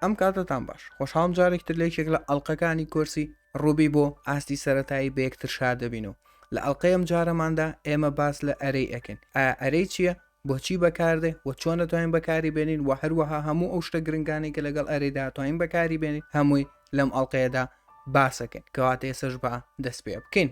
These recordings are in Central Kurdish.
ئەم کاتتان باش خۆشحاڵم جارێکتر لێکێک لە ئەڵقەکانی کۆرسی ڕوبی بۆ ئاستی سەرەتایی بە یەکتر شار دەبینەوە. لە ئەڵقەی ئەم جارەماندا ئێمە باس لە ئەرێی ئەکەین. ئایا ئەرێی چییە؟ بۆچی بەکاردێ و چۆن دەتوانین بەکاری بێنین و هەروەها هەموو ئەو شتە گرنگانەی کە لەگەڵ ئەرێدا دەتوانین بەکاری بێنین هەمووی لەم ئەڵقەیەدا باسەکەین کەواتە ئێسش بە دەست پێ بکەین.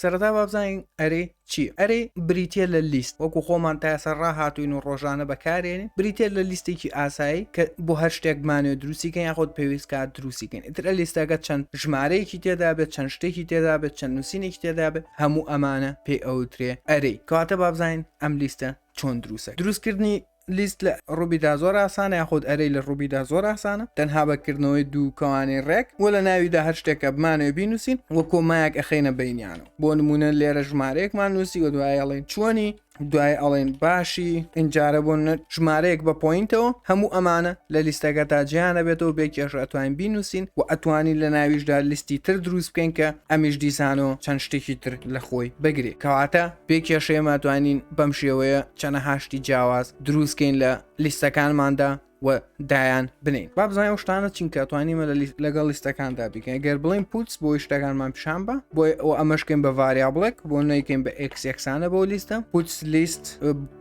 سەرەتا بابزانین ئەرێ چی؟ ئەرێ بریتە لە لیست وەکو خۆمان تا ئێستا ڕاهاتوین و ڕۆژانە بەکارێنین بریتە لە لیستێکی ئاسایی کە بۆ هەر شتێک بمانوێت دروستیکەین یاخۆت پێویست کات دروستیکەین. ئیتر لە لیستەکە چەند ژمارەیەکی تێدا بێت، چەند شتێکی تێدا بێت، چەند نووسینێکی تێدا بێت، هەموو ئەمانە پێی ئەوترێ ئەرێ. کەواتە بابزانین ئەم لیستە چۆن دروستە. دروستکردنی لیست لە ڕوبیدا زۆر ئاسانە یاخۆت ئەرێی لە ڕوبیدا زۆر ئاسانە، تەنها بەکردنەوەی دوو کەوانی ڕێک و لە ناویدا هەر شتێکە بمانەوە بینوسین و کۆمایەک ئەخەینە بینیانەوە. بۆ نمونە لێرە ژمارەیەکمان نووسی و دوای ئەڵێن چۆنی، دوای ئەڵێن باشی، ئینجارە بۆ ژمارەیەک بە پۆینتەوە. هەموو ئەمانە لە لیستەکە تا جیانە بێتەوە بێکێش ئەتوانین بینوسین و ئەتوانین لە ناویشدا لیستی تر دروست بکەین کە ئەمیش دیسانەوە چەند شتێکی تر لە خۆی بگرێ. کەواتە پێکێشەیەمە ئەتوانین بەم شێوەیە چەنە هاشتی جیاواز دروستکەین لە لیستەکانماندا و دایان بنین. با بزانین ئەو شتانە چین کە ئەتوانیمە لەگەڵ لیستەکاندا بکەین. ئەگەر بڵین پوتس بۆی شتەکانمان پیشان بە بۆی ئەو ئەمەشکەین بە ڤاریابڵێک بۆ نەیکەین بە x یەکسانە بۆ لیستە. پوتس لیست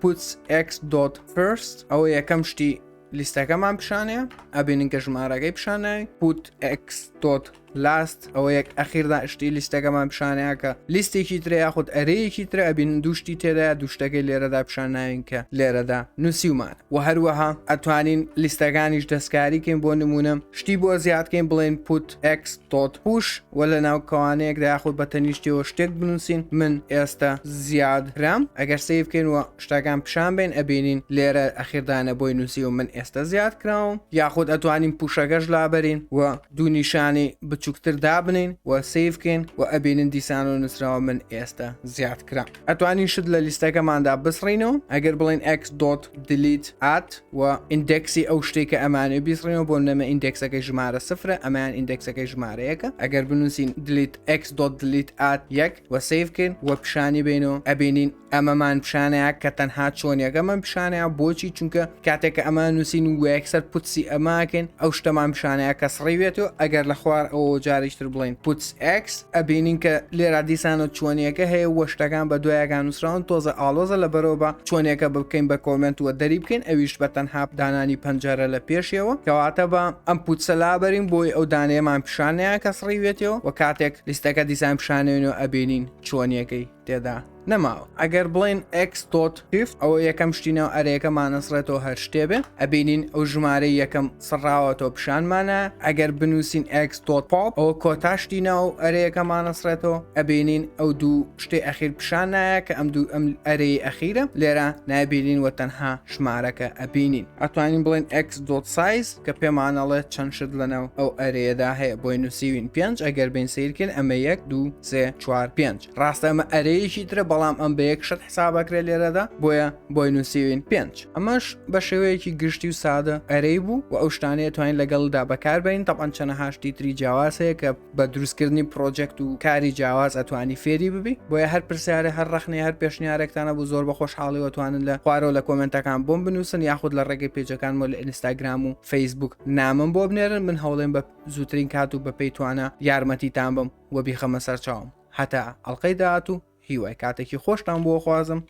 پوتس x dot first ئەوە یەکەم شتی لیستەکەمان پیشانەیە ئەبینین کە ژمارەکەی پیشانەوەی. پوت x dot لاست ئەوە یەک ئەخیردا شتی لیستەکەمان پیشانەیە کە لیستێکی ترە یاخود ئەرەیەکی ترە ئەبین دووشتی تێدا دووشتەکەی لێرەدا پیشاناوین کە لێرەدا نووسیومان. و هەروەها ئەتوانین لیستەکانیش دەستکاریکەین بۆ نمونە شتی بۆ زیادکەین بڵێن پوت x dot push و لە ناو کەوانەیەکدا یاخود بە تەنیشتیەوە شتێک بنووسین من ئێستا زیادرام. ئەگەر سیڤ بکەین و شتەکان پیشان بێن ئەبینین لێرە ئەخیردانە بۆی نووسی و من ئێستا زیاد کراوم. یاخود ئەتوانین پوشەکەش لابەرین و دوو نیشانی بچووکتر دابنین و سیڤکەین و ئەبینن دیسان و نووسراوە من ئێستا زیاد کرام. ئەتوانین شت لە لیستەکەماندا بسڕینەوە ئەگەر بڵین x dot delete at و ئیندێکسی ئەو شتێکە ئەمانێ بیسڕینەوە بۆ نەمە ئیندێکسەکەی ژمارە سفرە ئەمان ئیندێکسەکەی ژمارەیەکە. ئەگەر بنووسین delete x dot delete at یەک و سیڤکەین و پیشانی بینەوە ئەبینین ئەمەمان پیشانەیە کە تەنها چۆنیەکەمان پیشانەیە. بۆچی؟ چونکە کاتێککە ئەمان نووسین و یەکسەر پوتسی ئەماکەین ئەو شتەمان پیشانەیە کە سڕیوێتەوە. ئەگەر لە خوار ئەوە جارێکتر بڵین پوتس x ئەبینین کە لێرە دیسانە چۆنیەکە هەیە و شتەکان بە دوایەکان نووسراون تۆزە ئاڵۆزە لە بەرەوە بە چۆنیەکە بکەین بە کۆمنت و دەری بکەین ئەویش بە تەنها دانانی پەنجەرە لە پێشیەوە. کەواتە بە ئەم پوتسە لابەرین بۆی ئەو دانەیەمان پیشانەیە کە سڕیوێتەوە و کاتێک لیستەکە دیسان پیشانەوێنەوە ئەبینین چۆنیەکەی تێدا نەماوە. ئەگەر بڵین x dot shift ئەوە یەکەم شتینەوە ئەرەیەکەمان نەسرێتەوە هەر شتێ بێ ئەبینین ئەو ژمارەی یەکەم سڕاوەتەوە پیشانمانە. ئەگەر بنووسین x dot pop ئەوە کۆتاشتینە و ئەرەیەکەمان نەسرێتەوە ئەبینین ئەو دوو شتێ ئەخیر پیشانایە کە ئەم دوو ئەم ئەرەی ئەخیرە لێرە نابینین و تەنها ژمارەکە ئەبینین. ئەتوانین بڵین x dot size کە پێمانەڵێت چەند شت لەناو ئەو ئەرەیەدا هەیە بۆی نووسیوین 5. ئەگەر بین سیرکن ئەمە 1 2 3 4 5. ڕاستە ئەمە ئەرەیەکی ترە بەڵام ئەم بە یەک شت حسابەکرێت لێرەدا بۆیە بۆی نووسیوین 5. ئەمەش بە شێوەیەکی گشتی و سادە ئەرەی بوو و ئەو شتانەیە توانین لەگەڵدا بەکاربین. تەپەن چەنە هاشتی تری جیاواز هەیە کە بە دروستکردنی پرۆجێکت و کاری جیاواز ئەتوانی فێری ببی. بۆیە هەر پرسیارە هەر ڕەخنەی هەر پێشنیارێکتانە بوو زۆر بە خۆشحاڵیەوە توانن لە خوارەوە لە کۆمنتەکان بۆم بنووسن یاخود لە ڕێگەی پێجەکانمە لە ئینستاگرام و فەیسبوک نامم بۆ بنێرن. من هەوڵێم بە زووترین کات و بە پێی توانە یارمەتیتان بم و بیخەمە سەرچاوم. هەتا ئەڵقەی داهات و هیوای کاتێکی خۆشتان بۆ خوازم.